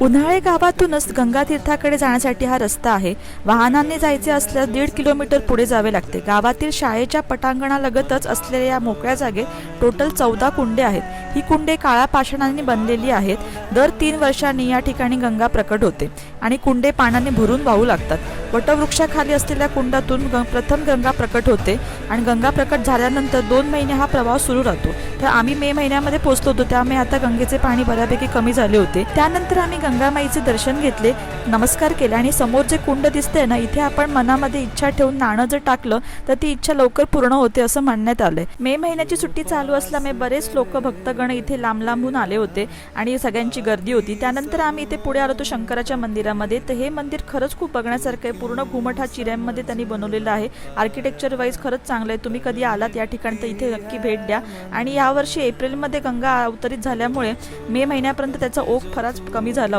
उन्हाळे गावातूनच गंगा तीर्थाकडे जाण्यासाठी हा रस्ता आहे। वाहनांनी जायचे असल्यास 1.5 किलोमीटर पुढे जावे लागते। गावातील शाळेच्या पटांगणालगतच असलेल्या या मोकळ्या जागेत टोटल 14 कुंडे आहेत। ही कुंडे काळ्या पाषाणाने बनलेली आहेत। दर 3 वर्षांनी या ठिकाणी गंगा प्रकट होते आणि कुंडे पाण्याने भरून वाहू लागतात। वटवृक्षाखाली असलेल्या कुंडातून प्रथम गंगा प्रकट होते आणि गंगा प्रकट झाल्यानंतर 2 महिने हा प्रवाह सुरू राहतो। तर आम्ही मे महिन्यामध्ये पोहोचलो होतो, त्यामुळे आता गंगेचे पाणी बऱ्यापैकी कमी झाले होते। त्यानंतर आम्ही गंगामाईचे दर्शन घेतले, नमस्कार केले आणि समोर जे कुंड दिसते ना, इथे आपण मनामध्ये इच्छा ठेवून नाणं जर टाकलं तर ती इच्छा लवकर पूर्ण होते असं म्हणण्यात आलंय। मे महिन्याची सुट्टी चालू असल्यामुळे बरेच लोक भक्तगण इथे लांब लांबून आले होते आणि सगळ्यांची गर्दी होती। त्यानंतर आम्ही इथे पुढे आलो तो शंकराच्या मंदिरामध्ये। तर हे मंदिर खरंच खूप बघण्यासारखं आहे। पूर्ण घुमट हा चिऱ्यांमध्ये त्यांनी बनवलेला आहे। आर्किटेक्चर वाईज खरंच चांगलं आहे। तुम्ही कधी आलात या ठिकाणी तर इथे नक्की भेट द्या। आणि यावर्षी एप्रिलमध्ये गंगा अवतरित झाल्यामुळे मे महिन्यापर्यंत त्याचा ओघ फारच कमी झाला।